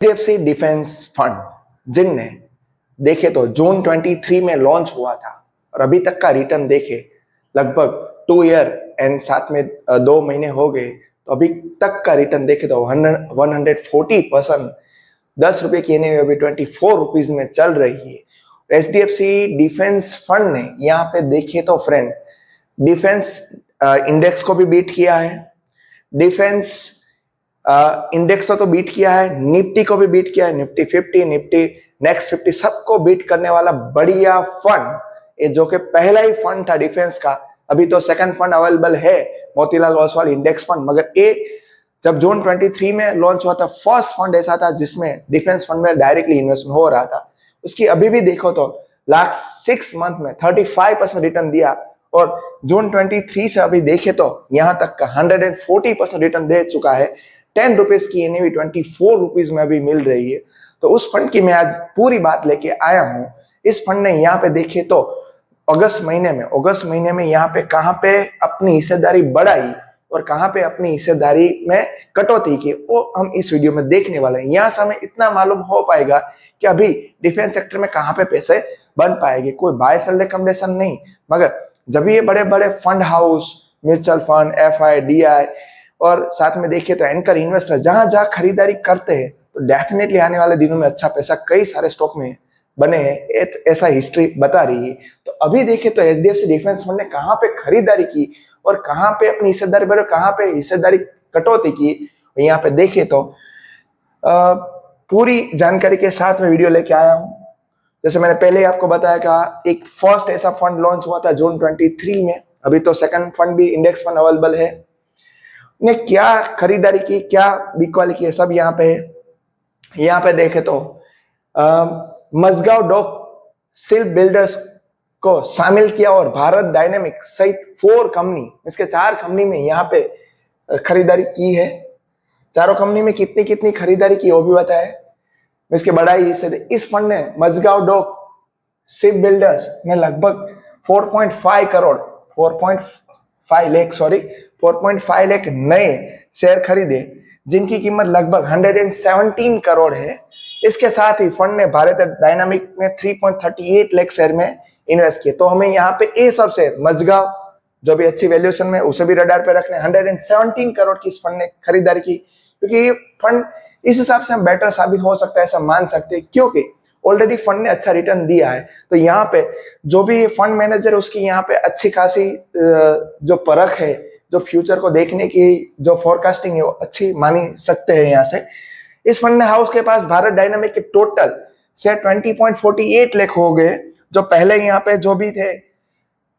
HDFC defence fund जिनने देखे तो जून 23 में लॉन्च हुआ था और अभी तक का रिटर्न देखे लगभग 2 ईयर एंड साथ में 2 महीने हो गए, तो अभी तक का रिटर्न देखे तो 140%, 10 रुपए की एनएवी अभी 24 रुपीज में चल रही है। एचडीएफसी डिफेंस फंड ने यहाँ पे देखे तो फ्रेंड डिफेंस इंडेक्स को भी बीट किया है, डिफेंस इंडेक्स तो बीट किया है, निफ्टी को भी बीट किया है, निफ्टी 50, निफ्टी नेक्स्ट 50 सबको बीट करने वाला बढ़िया फंड ये, जो कि पहला ही फंड था डिफेंस का। अभी तो सेकंड फंड अवेलेबल है, मोतीलाल ओसवाल इंडेक्स फंड, मगर एक जब जून 23 में लॉन्च हुआ था फर्स्ट फंड ऐसा था जिसमें डिफेंस फंड में डायरेक्टली इन्वेस्टमेंट हो रहा था। उसकी अभी भी देखो तो लास्ट 6 मंथ में 35% रिटर्न दिया और जून 23 से अभी देखे तो यहां तक का 140% रिटर्न दे चुका है। 10 रुपीज की एनएवी 24 रुपीज में अभी मिल रही है। तो उस फंड की मैं आज पूरी बात लेके आया हूं। इस फंड ने यहाँ पे देखे तो अगस्त महीने में यहाँ पे कहाँ पे अपनी हिस्सेदारी बढ़ाई और कहाँ पे अपनी हिस्सेदारी में कटौती की, वो हम इस वीडियो में देखने वाले हैं। यहाँ से हमें इतना मालूम हो पाएगा कि अभी डिफेंस सेक्टर में कहाँ पे पैसे बन पाएंगे। कोई बाय सेल रिकमेंडेशन नहीं, मगर जब ये बड़े बड़े fund house, mutual fund, FI, DI और साथ में देखिए तो एंकर इन्वेस्टर जहां जहां खरीदारी करते हैं तो डेफिनेटली आने वाले दिनों में अच्छा पैसा कई सारे स्टॉक में बने हैं, ऐसा हिस्ट्री बता रही है। तो अभी देखिए तो एचडीएफसी डिफेंस फंड ने कहाँ पे खरीदारी की और कहाँ पे अपनी हिस्सेदारी बढ़ी, कहाँ पे हिस्सेदारी कटौती की, यहाँ पे देखिए तो पूरी जानकारी के साथ में वीडियो लेके आया हूँ। जैसे मैंने पहले ही आपको बताया कि एक फर्स्ट ऐसा फंड लॉन्च हुआ था जून 23 में, अभी तो सेकंड फंड भी इंडेक्स फंड अवेलेबल है। ने क्या खरीदारी की, क्या बिकवाली की है, सब यहाँ पे है। यहाँ पे देखे तो मजगांव डॉक शिप बिल्डर्स को शामिल किया और भारत डायनेमिक सहित 4 कंपनी, इसके 4 कंपनी में यहाँ पे खरीदारी की है। चारों कंपनी में कितनी कितनी खरीदारी की वो भी बताया, इसके बढ़ाई से इस फंड ने मजगांव डॉक शिप बिल्डर्स में लगभग 4.5 लाख नए शेयर खरीदे जिनकी कीमत लगभग 117 करोड़ है। इसके साथ ही फंड ने भारत डायनामिक में 3.38 लाख शेयर में इन्वेस्ट किए। तो हमें यहाँ पे ये सब शेयर मजगांव जो भी अच्छी वैल्यूएशन में उसे भी रडार पे रखने, 117 करोड़ की इस फंड ने खरीदारी की, क्योंकि ये फंड इस हिसाब से हम बेटर साबित हो सकता है ऐसा मान सकते हैं, क्योंकि ऑलरेडी फंड ने अच्छा रिटर्न दिया है। तो यहाँ पे जो भी फंड मैनेजर उसकी यहाँ पे अच्छी खासी जो परख है, जो फ्यूचर को देखने की जो फोरकास्टिंग है वो अच्छी मानी सकते हैं। यहाँ से इस फंड हाउस के पास भारत डायनामिक के टोटल शेयर 20.48 लाख हो गए, जो पहले यहाँ पे जो भी थे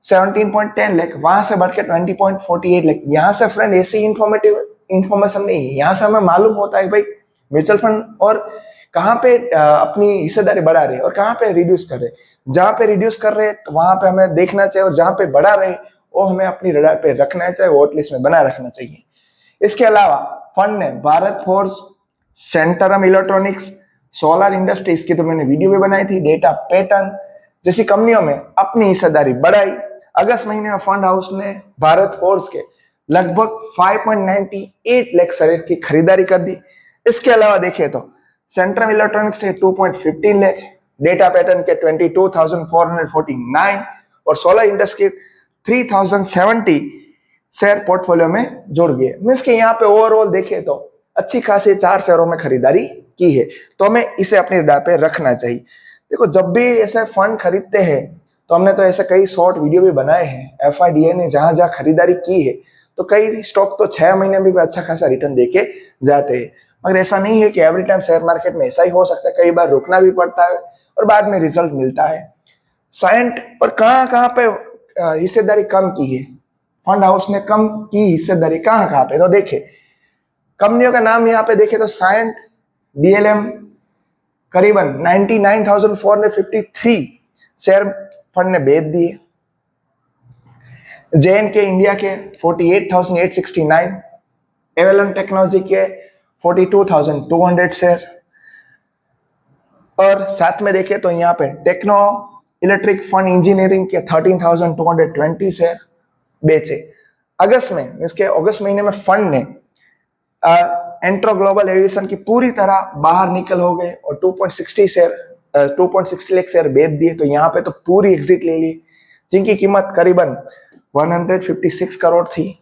17.10 लाख, वहां से बढ़ के 20.48 लाख। यहाँ से फ्रेंड ऐसी इंफॉर्मेटिव इंफॉर्मेशन नहीं है, यहाँ से हमें मालूम होता है भाई म्यूचुअल फंड और कहाँ पे अपनी हिस्सेदारी बढ़ा रहे और कहाँ पे रिड्यूस कर रहे। जहां पे रिड्यूस कर रहे तो वहां पे हमें देखना चाहिए और जहां पे बढ़ा रहे वो हमें अपनी रडार पे रखना चाहिए, वॉच लिस्ट में बना रखना चाहिए। इसके अलावा फंड ने Bharat Forge, Centum Electronics, Solar Industries की तो मैंने वीडियो भी बनाई थी, डेटा पैटर्न जैसी कंपनियों में अपनी हिस्सेदारी बढ़ाई। अगस्त महीने में फंड हाउस ने भारत फोर्स के लगभग 5.98 लाख शेयर की खरीदारी कर दी। इसके अलावा देखें तो सेंट्रम इलेक्ट्रॉनिक्स से 2.15 लाख, डेटा पैटर्न के 22,449 और सोलर इंडस्ट्री 3,070 शेयर पोर्टफोलियो में जुड़ गए। मीन्स के यहाँ पे ओवरऑल देखें तो अच्छी खासी 4 शेयरों में खरीदारी की है, तो हमें इसे अपनी रडार पे रखना चाहिए। देखो जब भी ऐसे फंड खरीदते हैं तो हमने तो ऐसे कई शॉर्ट वीडियो भी बनाए हैं, एफआईडीए ने जहां जहां खरीदारी की है तो कई स्टॉक तो 6 महीने में भी अच्छा खासा रिटर्न देके जाते हैं। मगर ऐसा नहीं है कि एवरी टाइम शेयर मार्केट में ऐसा ही हो सकता है, कई बार रुकना भी पड़ता है और बाद में रिजल्ट मिलता है। साइंट पर कहाँ पे हिस्सेदारी कम की है, फंड हाउस ने कम की हिस्सेदारी कहाँ पे, तो देखे कंपनियों का नाम यहाँ पे देखे तो साइंट डीएलएम करीबन 99,453 शेयर फंड ने बेच दिए। जेएनके इंडिया के 48,869, एवेलन टेक्नोलॉजी के 42,200 शेयर और साथ में देखें तो यहाँ पे टेक्नो इलेक्ट्रिक फंड इंजीनियरिंग के 13,220 शेयर बेचे। अगस्त में इसके अगस्त महीने में फंड ने एंट्रो ग्लोबल एविएशन की पूरी तरह बाहर निकल हो गए और 2.60 लाख शेयर बेच दिए। तो यहाँ पे तो पूरी एग्जिट ले ली, जिनकी कीमत करीबन 156 करोड़ थी।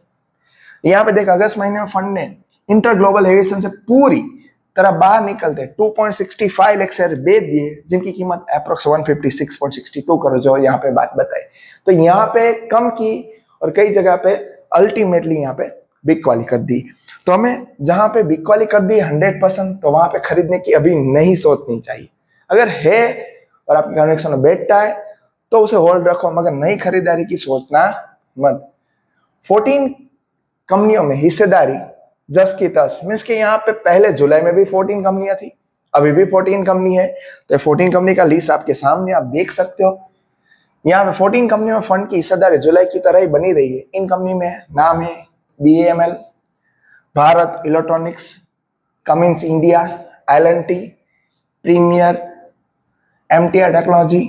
यहाँ पे देख, अगस्त महीने में फंड ने इंटर ग्लोबल एविएशन से पूरी तरह बाहर निकलते 2.65 लाख शेयर बेच दिए, जिनकी कीमत अप्रोक्स 156.62 करोड़ जो यहाँ पे बात बताई। तो यहाँ पे कम की और कई जगह पे अल्टीमेटली यहाँ पे बिग वाली कर दी। तो हमें जहां पे बिग वाली कर दी 100%, तो वहां पे खरीदने की अभी नहीं सोचनी चाहिए। अगर है और आपके कन्विक्शन में बैठता है तो उसे होल्ड रखो, मगर नई खरीदारी की सोचना मत। 14 कंपनियों में हिस्सेदारी जस की तस, मीन्स के यहाँ पे पहले जुलाई में भी 14 कंपनियां थी, अभी भी 14 कंपनी है। तो 14 कंपनी का लिस्ट आपके सामने आप देख सकते हो। यहाँ पे 14 कंपनी में फंड की हिस्सेदारी जुलाई की तरह ही बनी रही है। इन कंपनी में नाम है BAML, Bharat electronics, Cummins India, L&T, Premier, MTR technology,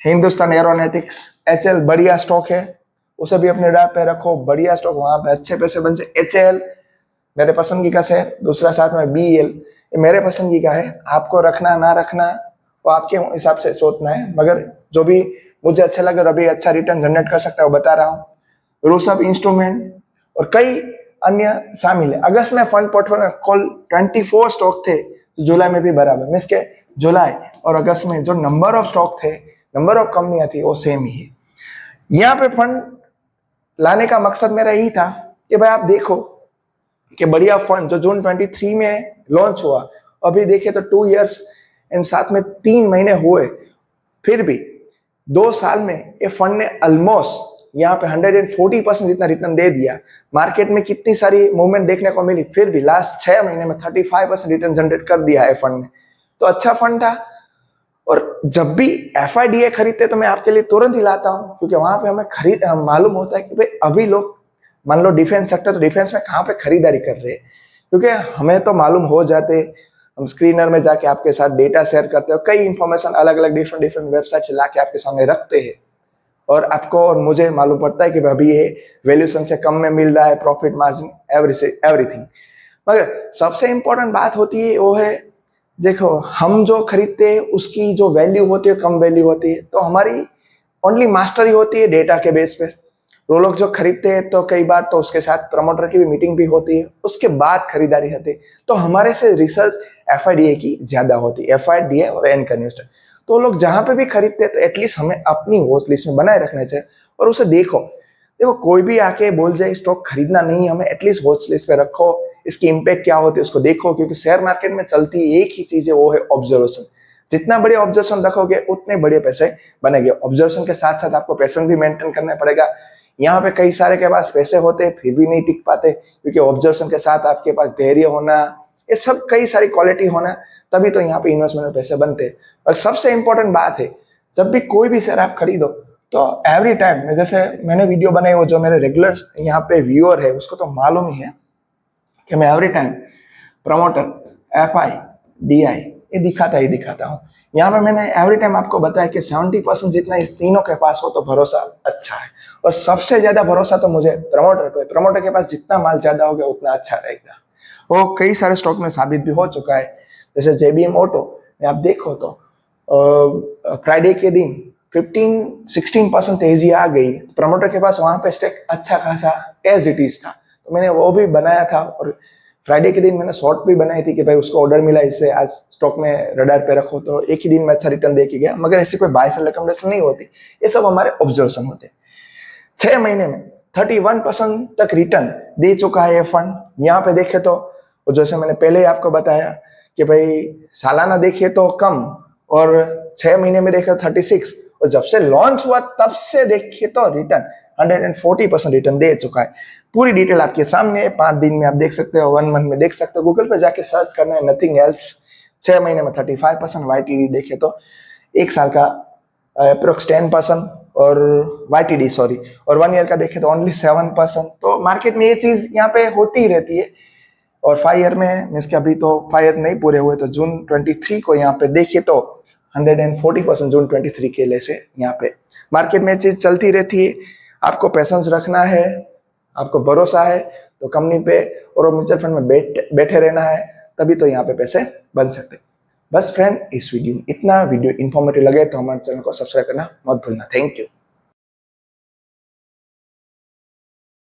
Hindustan aeronautics, HL बढ़िया स्टॉक है, उसे भी अपने डाप पे रखो, बढ़िया स्टॉक, वहां पे अच्छे पैसे बन से। HL मेरे पसंदगी का शेयर, दूसरा साथ में BEL, ये मेरे पसंदगी का है। आपको रखना ना रखना वो आपके हिसाब से सोचना है, मगर जो भी मुझे अच्छा लगे और अभी अच्छा रिटर्न जनरेट कर सकता है वो बता रहा हूँ। रूसअप इंस्ट्रूमेंट और कई अन्य शामिल है। अगस्त में फंड पोर्टफोलियो में कुल 24 स्टॉक थे, जुलाई में भी बराबर, मीन्स के जुलाई और अगस्त में जो नंबर ऑफ स्टॉक थे, नंबर ऑफ कंपनियां थी, वो सेम ही है। यहाँ पे फंड लाने का मकसद मेरा यही था कि भाई आप देखो कि बढ़िया फंड जो जून 23 में लॉन्च हुआ, अभी देखे तो 2 इयर्स एंड साथ में 3 महीने हुए, फिर भी 2 साल में ये फंड ने ऑलमोस्ट यहाँ पे 140% जितना रिटर्न दे दिया। मार्केट में कितनी सारी मूवमेंट देखने को मिली, फिर भी लास्ट 6 महीने में 35% रिटर्न जनरेट कर दिया है फंड ने। तो अच्छा फंड था। और जब भी FIDA खरीदते तो मैं आपके लिए तुरंत ही लाता हूँ, क्योंकि वहां पे हमें मालूम होता है कि भाई अभी लोग मान लो डिफेंस सेक्टर, तो डिफेंस में कहाँ पे खरीदारी कर रहे हैं, क्योंकि हमें तो मालूम हो जाते। हम स्क्रीनर में जाके आपके साथ डेटा शेयर करते हो, कई इंफॉर्मेशन अलग अलग डिफरेंट वेबसाइट से लाके आपके सामने रखते हैं, और आपको और मुझे मालूम पड़ता है कि अभी ये वैल्यूएशन से कम में मिल रहा है, प्रॉफिट मार्जिन एवरीथिंग। मगर सबसे इंपॉर्टेंट बात होती है वो है, देखो हम जो खरीदते हैं उसकी जो वैल्यू होती है कम वैल्यू होती है, तो हमारी ओनली मास्टरी होती है डेटा के बेस पे। वो लोग जो खरीदते हैं तो कई बार तो उसके साथ प्रमोटर की भी मीटिंग भी होती है, उसके बाद खरीदारी होती है। तो हमारे से रिसर्च FIDA की ज्यादा होती है, FIDA और एनकर इन्वेस्टर। तो लोग जहां पे भी खरीदते हैं तो एटलीस्ट हमें अपनी वॉच लिस्ट में बनाए रखना चाहिए और उसे देखो कोई भी आके बोल जाए स्टॉक खरीदना नहीं, हमें एटलीस्ट वॉच लिस्ट पे रखो, इसकी इंपैक्ट क्या होती है उसको देखो, क्योंकि शेयर मार्केट में चलती एक ही चीज है, वो है ऑब्जर्वेशन। जितना बड़े ऑब्जर्वेशन रखोगे उतने बड़े पैसे बनेंगे। ऑब्जर्वेशन के साथ साथ आपको पैशन भी मेंटेन करना पड़ेगा। यहाँ पे कई सारे के पास पैसे होते फिर भी नहीं टिक पाते, क्योंकि ऑब्जर्वेशन के साथ आपके पास धैर्य होना, ये सब कई सारी क्वालिटी होना, तभी तो यहाँ पे इन्वेस्टमेंट में पैसे बनते हैं। और सबसे इंपॉर्टेंट बात है, जब भी कोई भी शेयर आप खरीदो तो एवरी टाइम, जैसे मैंने वीडियो बनाई, वो जो मेरे रेगुलर यहाँ पे व्यूअर है उसको तो मालूम ही है कि मैं एवरी टाइम प्रमोटर, FIDA ये दिखाता हूँ। यहाँ पे मैंने एवरी टाइम आपको बताया कि 70% जितना इस तीनों के पास हो तो भरोसा अच्छा है, और सबसे ज्यादा भरोसा तो मुझे प्रमोटर पे। प्रमोटर के पास जितना माल ज्यादा होगा उतना अच्छा रहेगा। वो कई सारे स्टॉक में साबित भी हो चुका है, जैसे JBM ऑटो में आप देखो तो फ्राइडे के दिन 15-16% तेजी आ गई। प्रमोटर के पास वहां पे स्टेक अच्छा खासा एज इट इज था, तो मैंने वो भी बनाया था। और फ्राइडे के दिन मैंने शॉर्ट भी बनाई थी कि भाई उसको ऑर्डर मिला, इससे आज स्टॉक में रडार पे रखो, तो एक ही दिन में अच्छा रिटर्न दे के गया। मगर इससे कोई बाय सेल रिकमेंडेशन नहीं होती, ये सब हमारे ऑब्जर्वेशन होते। 6 महीने में 31% तक रिटर्न दे चुका है ये फंड। यहाँ पे देखे तो जैसे मैंने पहले ही आपको बताया कि भाई सालाना देखिए तो कम, और 6 महीने में देखे तो 36, और जब से लॉन्च हुआ तब से देखिए तो रिटर्न 140% रिटर्न दे चुका है। पूरी डिटेल आपके सामने 5 दिन में आप देख सकते हो, 1 मंथ में देख सकते हो, गूगल पे जाके सर्च करना है, नथिंग एल्स। 6 महीने में 35%, YTD देखे तो 1 साल का अप्रोक्स 10%, और YTD सॉरी, और 1 ईयर का देखे तो ओनली 7%। तो मार्केट में ये चीज यहाँ पे होती ही रहती है। और 5 ईयर में मीन्स के अभी तो 5 ईयर नहीं पूरे हुए, तो जून 23 को यहाँ पे देखिए तो 140% जून 23 के लिए से यहाँ पे मार्केट में चीज चलती रहती है। आपको पैसेंस रखना है, आपको भरोसा है तो कंपनी पे और म्यूचुअल फंड में बैठे रहना है, तभी तो यहाँ पे पैसे बन सकते। बस फ्रेंड, इस वीडियो इतना वीडियो इन्फॉर्मेटिव लगे तो हमारे चैनल को सब्सक्राइब करना मत भूलना। Thank you.